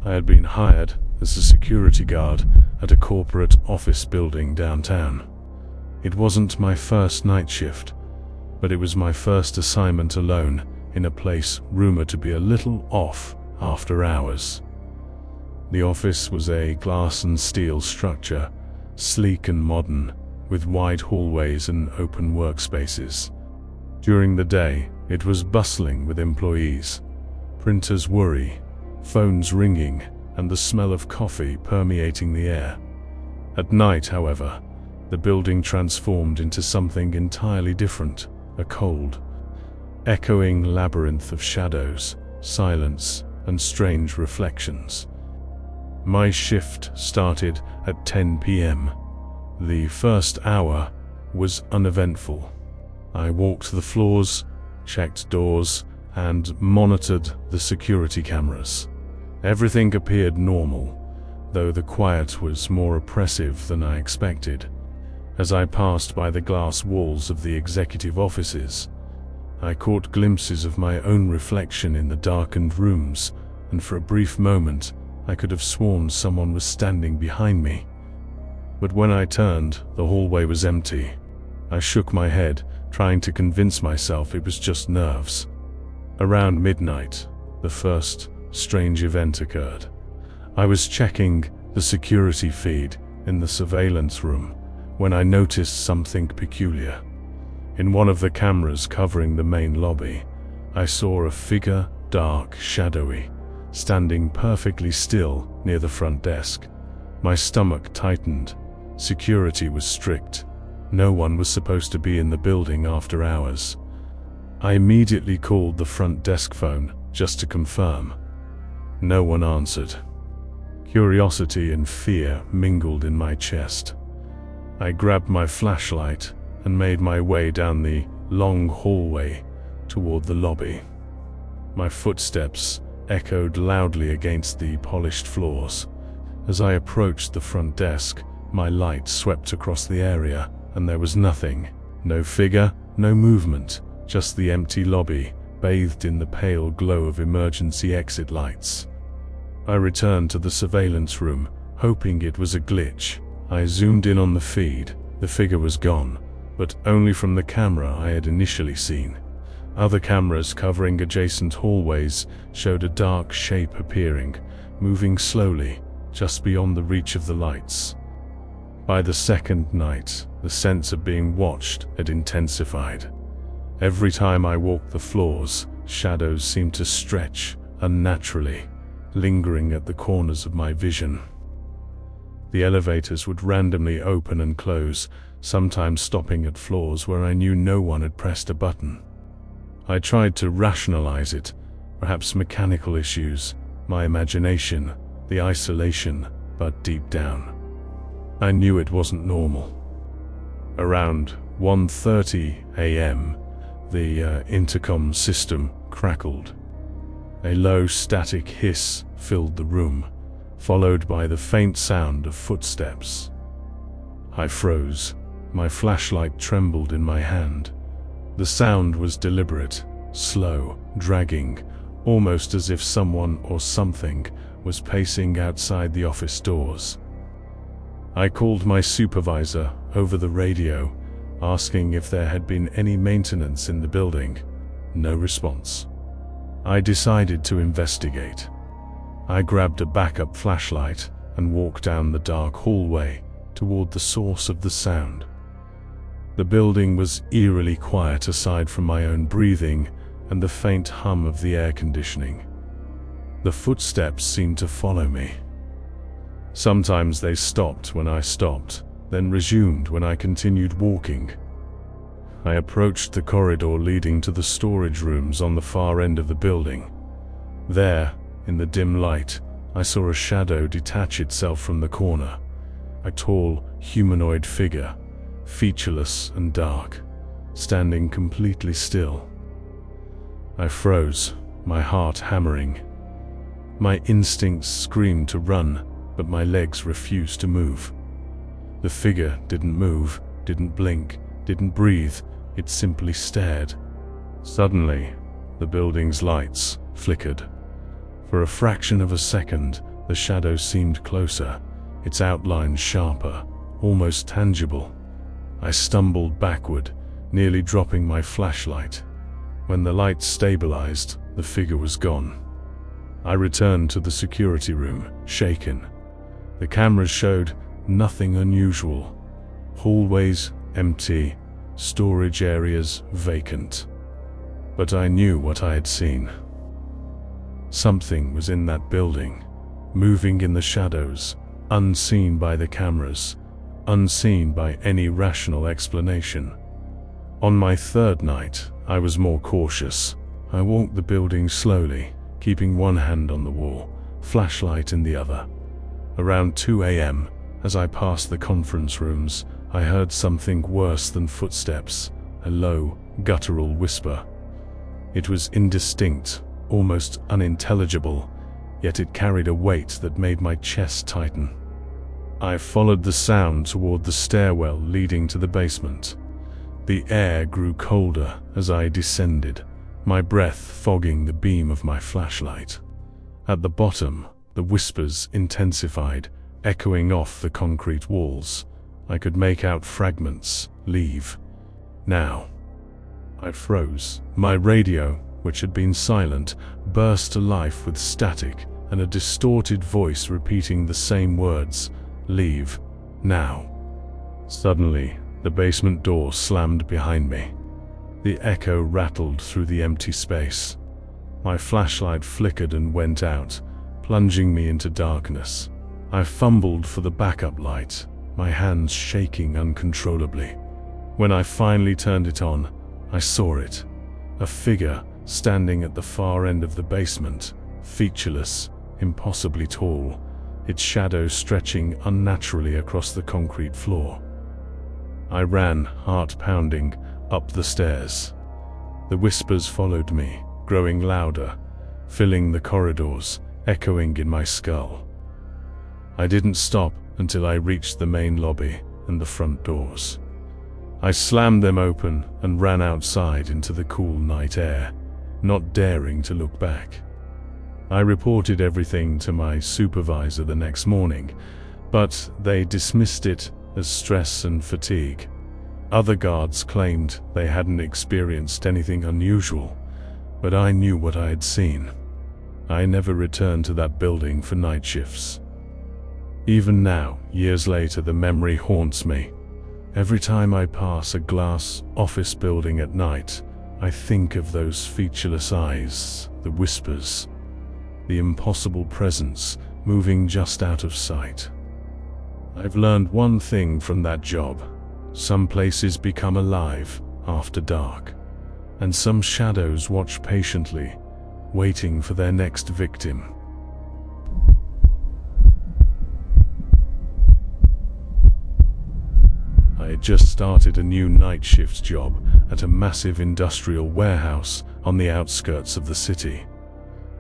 I had been hired as a security guard at a corporate office building downtown. It wasn't my first night shift, but it was my first assignment alone in a place rumored to be a little off after hours. The office was a glass and steel structure, sleek and modern, with wide hallways and open workspaces. During the day, it was bustling with employees, printers whirring, phones ringing, and the smell of coffee permeating the air. At night, however, the building transformed into something entirely different, a cold, echoing labyrinth of shadows, silence, and strange reflections. My shift started at 10 p.m. The first hour was uneventful. I walked the floors, checked doors, and monitored the security cameras. Everything appeared normal, though the quiet was more oppressive than I expected. As I passed by the glass walls of the executive offices, I caught glimpses of my own reflection in the darkened rooms, and for a brief moment I could have sworn someone was standing behind me. But when I turned, the hallway was empty. I shook my head, trying to convince myself it was just nerves. Around midnight, the first strange event occurred. I was checking the security feed in the surveillance room when I noticed something peculiar. In one of the cameras covering the main lobby, I saw a figure, dark, shadowy, standing perfectly still near the front desk. My stomach tightened. Security was strict. No one was supposed to be in the building after hours. I immediately called the front desk phone just to confirm. No one answered. Curiosity and fear mingled in my chest. I grabbed my flashlight and made my way down the long hallway toward the lobby. My footsteps echoed loudly against the polished floors. As I approached the front desk, my light swept across the area, and there was nothing. No figure, no movement, just the empty lobby, bathed in the pale glow of emergency exit lights. I returned to the surveillance room, hoping it was a glitch. I zoomed in on the feed. The figure was gone, but only from the camera I had initially seen. Other cameras covering adjacent hallways showed a dark shape appearing, moving slowly, just beyond the reach of the lights. By the second night, the sense of being watched had intensified. Every time I walked the floors, shadows seemed to stretch unnaturally, lingering at the corners of my vision. The elevators would randomly open and close, sometimes stopping at floors where I knew no one had pressed a button. I tried to rationalize it, perhaps mechanical issues, my imagination, the isolation, but deep down, I knew it wasn't normal. Around 1:30 a.m., the intercom system crackled. A low static hiss filled the room, followed by the faint sound of footsteps. I froze. My flashlight trembled in my hand. The sound was deliberate, slow, dragging, almost as if someone or something was pacing outside the office doors. I called my supervisor over the radio, asking if there had been any maintenance in the building. No response. I decided to investigate. I grabbed a backup flashlight and walked down the dark hallway toward the source of the sound. The building was eerily quiet aside from my own breathing and the faint hum of the air conditioning. The footsteps seemed to follow me. Sometimes they stopped when I stopped, then resumed when I continued walking. I approached the corridor leading to the storage rooms on the far end of the building. There, in the dim light, I saw a shadow detach itself from the corner. A tall, humanoid figure, featureless and dark, standing completely still. I froze, my heart hammering. My instincts screamed to run, but my legs refused to move. The figure didn't move, didn't blink, didn't breathe, it simply stared. Suddenly, the building's lights flickered. For a fraction of a second, The shadow seemed closer, its outlines sharper, almost tangible. I stumbled backward, nearly dropping my flashlight. When the light stabilized, the figure was gone. I returned to the security room, shaken. The cameras showed nothing unusual. Hallways empty, storage areas vacant. But I knew what I had seen. Something was in that building, moving in the shadows, unseen by the cameras, unseen by any rational explanation. On my third night, I was more cautious. I walked the building slowly, keeping one hand on the wall, flashlight in the other. Around 2 a.m., as I passed the conference rooms, I heard something worse than footsteps, a low, guttural whisper. It was indistinct, almost unintelligible, yet it carried a weight that made my chest tighten. I followed the sound toward the stairwell leading to the basement. The air grew colder as I descended, my breath fogging the beam of my flashlight. At the bottom, the whispers intensified, echoing off the concrete walls. I could make out fragments. Leave. Now. I froze. My radio, which had been silent, burst to life with static and a distorted voice repeating the same words. Leave. Now. Suddenly, the basement door slammed behind me. The echo rattled through the empty space. My flashlight flickered and went out, plunging me into darkness. I fumbled for the backup light, my hands shaking uncontrollably. When I finally turned it on, I saw it. A figure standing at the far end of the basement, featureless, impossibly tall, its shadow stretching unnaturally across the concrete floor. I ran, heart pounding, up the stairs. The whispers followed me, growing louder, filling the corridors, echoing in my skull. I didn't stop until I reached the main lobby and the front doors. I slammed them open and ran outside into the cool night air, not daring to look back. I reported everything to my supervisor the next morning, but they dismissed it as stress and fatigue. Other guards claimed they hadn't experienced anything unusual, but I knew what I had seen. I never returned to that building for night shifts. Even now, years later, the memory haunts me. Every time I pass a glass office building at night, I think of those featureless eyes, the whispers, the impossible presence moving just out of sight. I've learned one thing from that job. Some places become alive after dark, and some shadows watch patiently, waiting for their next victim. I had just started a new night shift job at a massive industrial warehouse on the outskirts of the city.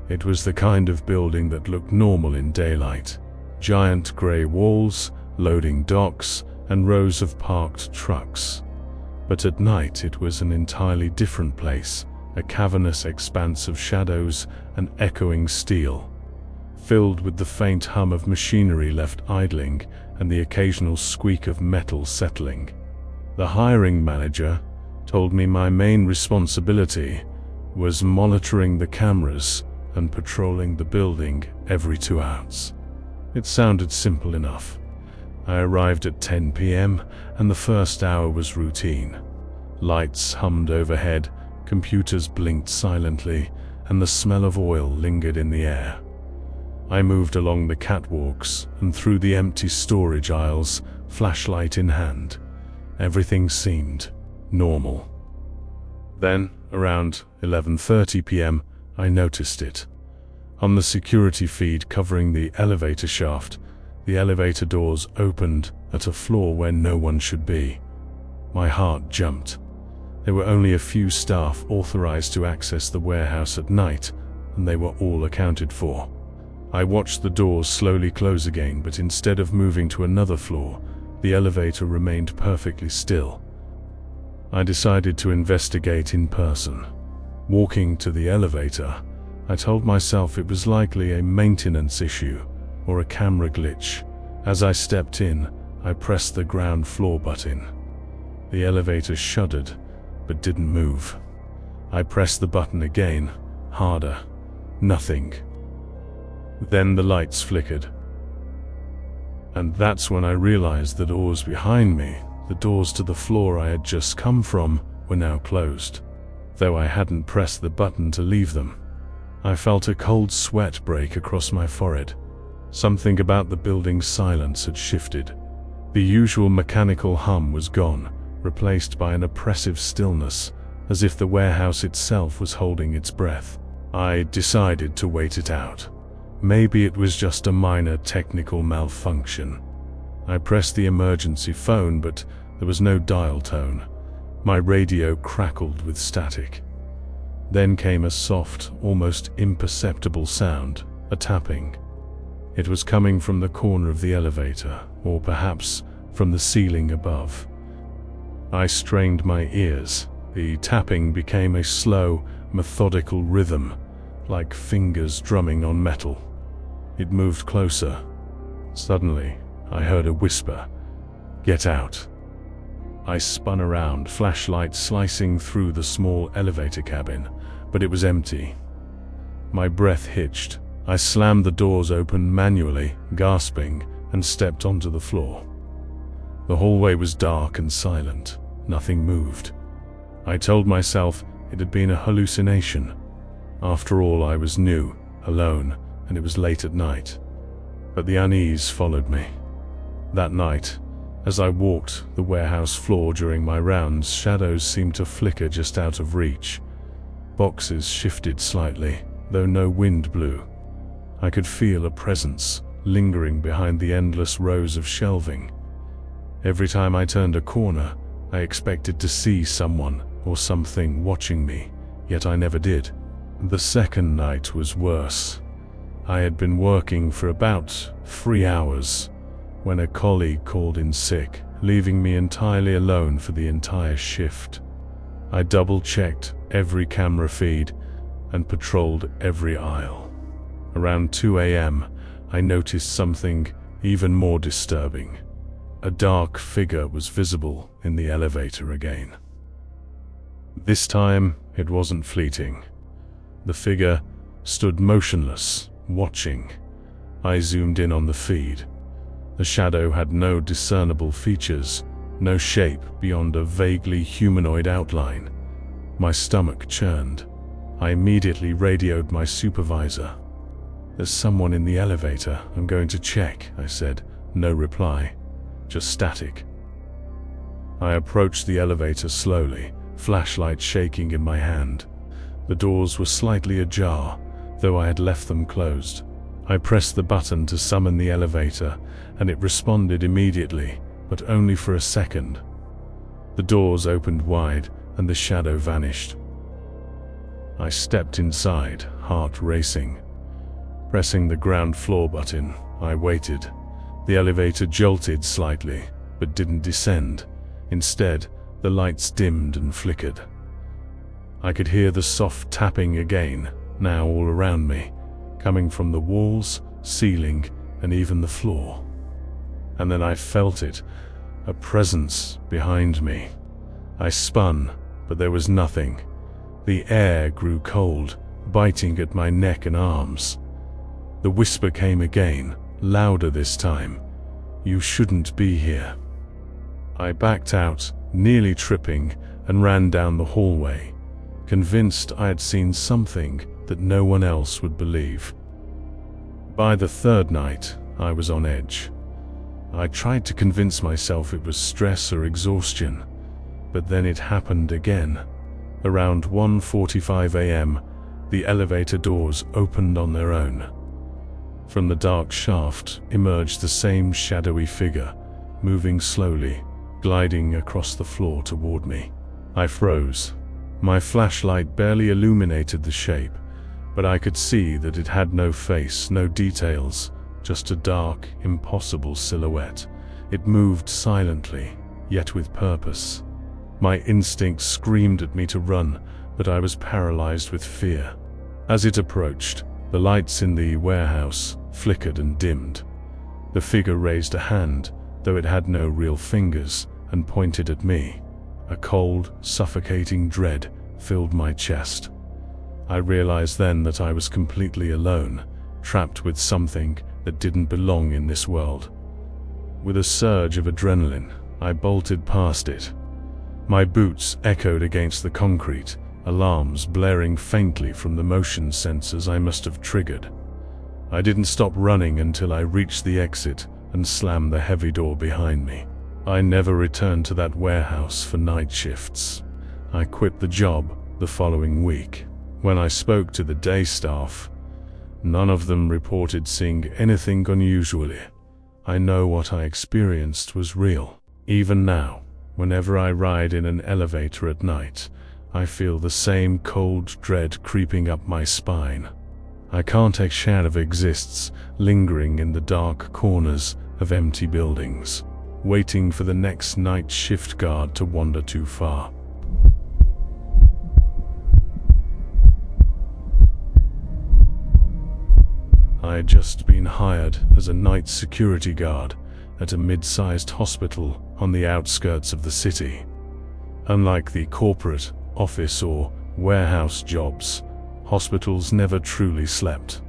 It was the kind of building that looked normal in daylight. Giant grey walls, loading docks, and rows of parked trucks. But at night it was an entirely different place, a cavernous expanse of shadows and echoing steel, filled with the faint hum of machinery left idling and the occasional squeak of metal settling. The hiring manager told me my main responsibility was monitoring the cameras and patrolling the building every 2 hours. It sounded simple enough. I arrived at 10 p.m. and the first hour was routine. Lights hummed overhead, computers blinked silently, and the smell of oil lingered in the air. I moved along the catwalks and through the empty storage aisles, flashlight in hand. Everything seemed normal. Then, around 11:30 p.m., I noticed it. On the security feed covering the elevator shaft, the elevator doors opened at a floor where no one should be. My heart jumped. There were only a few staff authorized to access the warehouse at night, and they were all accounted for. I watched the doors slowly close again, but instead of moving to another floor, the elevator remained perfectly still. I decided to investigate in person. Walking to the elevator, I told myself it was likely a maintenance issue or a camera glitch. As I stepped in, I pressed the ground floor button. The elevator shuddered, but didn't move. I pressed the button again, harder. Nothing. Then the lights flickered. And that's when I realized the doors behind me, the doors to the floor I had just come from, were now closed, though I hadn't pressed the button to leave them. I felt a cold sweat break across my forehead. Something about the building's silence had shifted. The usual mechanical hum was gone, replaced by an oppressive stillness, as if the warehouse itself was holding its breath. I decided to wait it out. Maybe it was just a minor technical malfunction. I pressed the emergency phone, but there was no dial tone. My radio crackled with static. Then came a soft, almost imperceptible sound, a tapping. It was coming from the corner of the elevator, or perhaps from the ceiling above. I strained my ears. The tapping became a slow, methodical rhythm, like fingers drumming on metal. It moved closer. Suddenly, I heard a whisper, "Get out." I spun around, flashlight slicing through the small elevator cabin, but it was empty. My breath hitched. I slammed the doors open manually, gasping, and stepped onto the floor. The hallway was dark and silent. Nothing moved. I told myself it had been a hallucination. After all, I was new, alone, and it was late at night. But the unease followed me. That night, as I walked the warehouse floor during my rounds, shadows seemed to flicker just out of reach. Boxes shifted slightly, though no wind blew. I could feel a presence lingering behind the endless rows of shelving. Every time I turned a corner, I expected to see someone or something watching me, yet I never did. The second night was worse. I had been working for about 3 hours when a colleague called in sick, leaving me entirely alone for the entire shift. I double-checked every camera feed and patrolled every aisle. Around 2 a.m., I noticed something even more disturbing. A dark figure was visible in the elevator again. This time, it wasn't fleeting. The figure stood motionless, watching. I zoomed in on the feed. The shadow had no discernible features, no shape beyond a vaguely humanoid outline. My stomach churned. I immediately radioed my supervisor. "There's someone in the elevator. I'm going to check," I said. No reply, just static. I approached the elevator slowly, flashlight shaking in my hand. The doors were slightly ajar, though I had left them closed. I pressed the button to summon the elevator, and it responded immediately, but only for a second. The doors opened wide, and the shadow vanished. I stepped inside, heart racing. Pressing the ground floor button, I waited. The elevator jolted slightly, but didn't descend. Instead, the lights dimmed and flickered. I could hear the soft tapping again, now all around me, coming from the walls, ceiling, and even the floor. And then I felt it, a presence behind me. I spun, but there was nothing. The air grew cold, biting at my neck and arms. The whisper came again, louder this time. "You shouldn't be here." I backed out, nearly tripping, and ran down the hallway, convinced I had seen something that no one else would believe. By the third night, I was on edge. I tried to convince myself it was stress or exhaustion, but then it happened again. Around 1:45 a.m., the elevator doors opened on their own. From the dark shaft emerged the same shadowy figure, moving slowly, gliding across the floor toward me. I froze. My flashlight barely illuminated the shape, but I could see that it had no face, no details, just a dark, impossible silhouette. It moved silently, yet with purpose. My instinct screamed at me to run, but I was paralyzed with fear. As it approached, the lights in the warehouse flickered and dimmed. The figure raised a hand, though it had no real fingers, and pointed at me. A cold, suffocating dread filled my chest. I realized then that I was completely alone, trapped with something that didn't belong in this world. With a surge of adrenaline, I bolted past it. My boots echoed against the concrete, alarms blaring faintly from the motion sensors I must have triggered. I didn't stop running until I reached the exit and slammed the heavy door behind me. I never returned to that warehouse for night shifts. I quit the job the following week. When I spoke to the day staff, none of them reported seeing anything unusual. I know what I experienced was real. Even now, whenever I ride in an elevator at night, I feel the same cold dread creeping up my spine. I can't explain if it exists, lingering in the dark corners of empty buildings, waiting for the next night shift guard to wander too far. I had just been hired as a night security guard at a mid-sized hospital on the outskirts of the city. Unlike the corporate, office or warehouse jobs, hospitals never truly slept.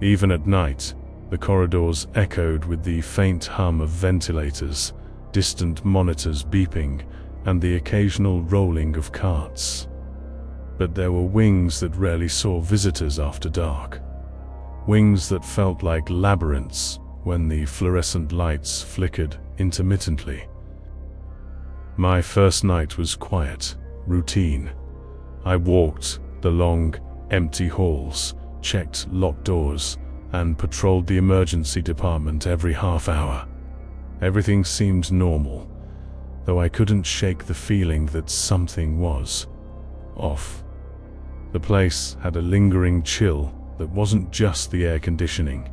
Even at night, the corridors echoed with the faint hum of ventilators, distant monitors beeping, and the occasional rolling of carts. But there were wings that rarely saw visitors after dark. Wings that felt like labyrinths when the fluorescent lights flickered intermittently. My first night was quiet, routine. I walked the long, empty halls, checked locked doors, and patrolled the emergency department every half hour. Everything seemed normal, though I couldn't shake the feeling that something was off. The place had a lingering chill that wasn't just the air conditioning.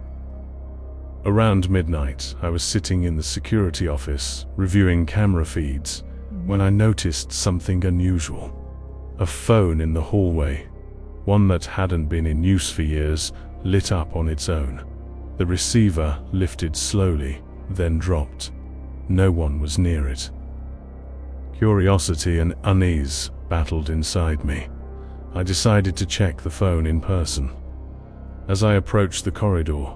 Around midnight, I was sitting in the security office, reviewing camera feeds, when I noticed something unusual. A phone in the hallway, one that hadn't been in use for years, lit up on its own. The receiver lifted slowly, then dropped. No one was near it. Curiosity and unease battled inside me. I decided to check the phone in person. As I approached the corridor,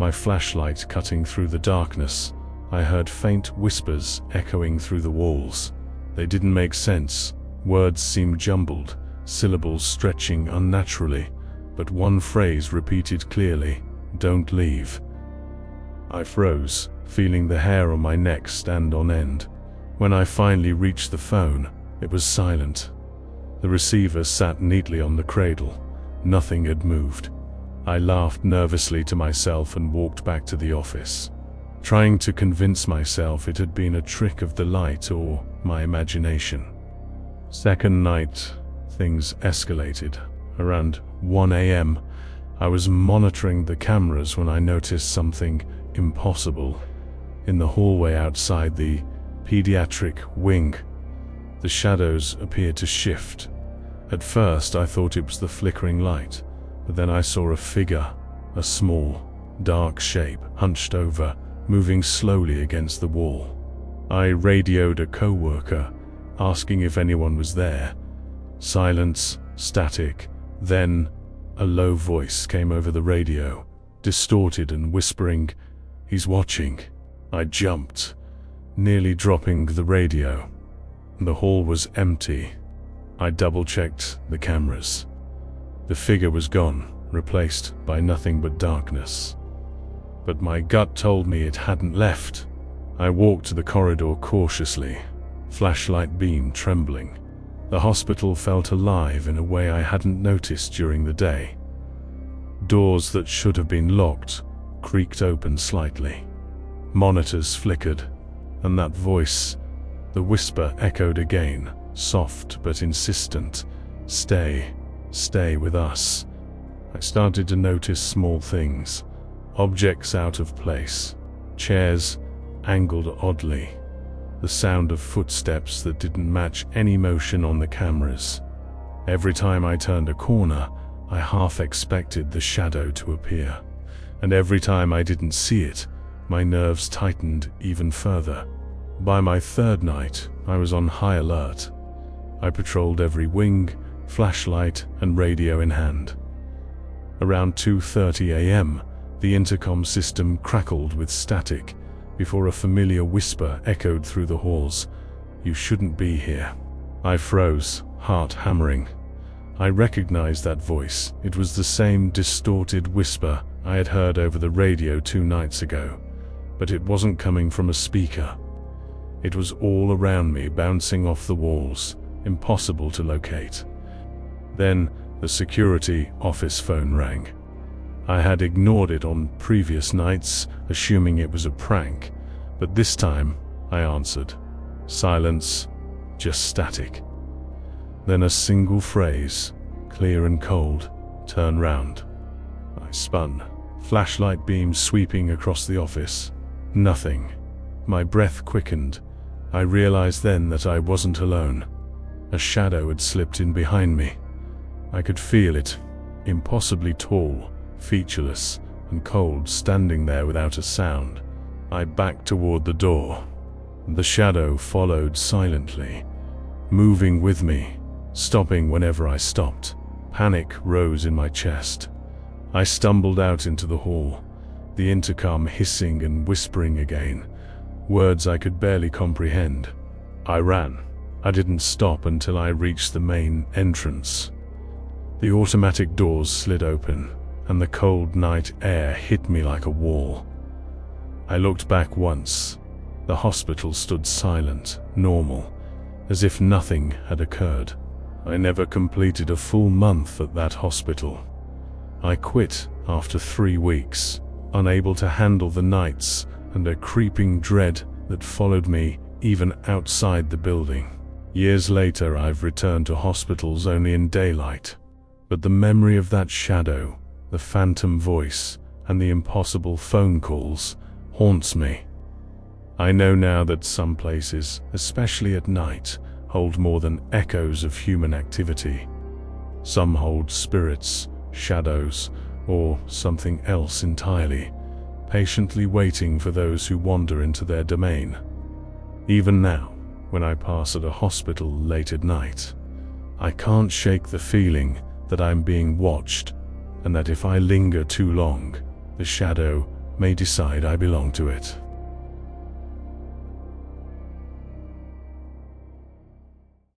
my flashlight cutting through the darkness, I heard faint whispers echoing through the walls. They didn't make sense. Words seemed jumbled, syllables stretching unnaturally, but one phrase repeated clearly, "Don't leave." I froze, feeling the hair on my neck stand on end. When I finally reached the phone, it was silent. The receiver sat neatly on the cradle. Nothing had moved. I laughed nervously to myself and walked back to the office, trying to convince myself it had been a trick of the light or my imagination. Second night, things escalated. Around 1 a.m., I was monitoring the cameras when I noticed something impossible. In the hallway outside the pediatric wing, the shadows appeared to shift. At first, I thought it was the flickering light, but then I saw a figure, a small, dark shape, hunched over, moving slowly against the wall. I radioed a coworker, asking if anyone was there. Silence, static. Then, a low voice came over the radio, distorted and whispering, "He's watching." I jumped, nearly dropping the radio. The hall was empty. I double-checked the cameras. The figure was gone, replaced by nothing but darkness. But my gut told me it hadn't left. I walked to the corridor cautiously, flashlight beam trembling. The hospital felt alive in a way I hadn't noticed during the day. Doors that should have been locked creaked open slightly. Monitors flickered, and that voice, the whisper, echoed again, soft but insistent. Stay with us." I started to notice small things, objects out of place, chairs angled oddly, the sound of footsteps that didn't match any motion on the cameras. Every time I turned a corner, I half expected the shadow to appear, and every time I didn't see it, my nerves tightened even further. By my third night, I was on high alert. I patrolled every wing, flashlight and radio in hand. Around 2:30 a.m., the intercom system crackled with static before a familiar whisper echoed through the halls. "You shouldn't be here." I froze, heart hammering. I recognized that voice. It was the same distorted whisper I had heard over the radio 2 nights ago, but it wasn't coming from a speaker. It was all around me, bouncing off the walls, impossible to locate. Then the security office phone rang. I had ignored it on previous nights, assuming it was a prank, but this time I answered. Silence, just static. Then a single phrase, clear and cold, "Turn round." I spun, flashlight beams sweeping across the office. Nothing. My breath quickened. I realized then that I wasn't alone. A shadow had slipped in behind me. I could feel it, impossibly tall, featureless and cold, standing there without a sound. I backed toward the door. The shadow followed silently, moving with me, stopping whenever I stopped. Panic rose in my chest. I stumbled out into the hall, the intercom hissing and whispering again, words I could barely comprehend. I ran. I didn't stop until I reached the main entrance. The automatic doors slid open, and the cold night air hit me like a wall. I looked back once. The hospital stood silent, normal, as if nothing had occurred. I never completed a full month at that hospital. I quit after 3 weeks, unable to handle the nights and a creeping dread that followed me even outside the building. Years later, I've returned to hospitals only in daylight, but the memory of that shadow, the phantom voice, and the impossible phone calls haunts me. I know now that some places, especially at night, hold more than echoes of human activity. Some hold spirits, shadows, or something else entirely, patiently waiting for those who wander into their domain. Even now, when I pass at a hospital late at night, I can't shake the feeling that I'm being watched, and that if I linger too long, the shadow may decide I belong to it.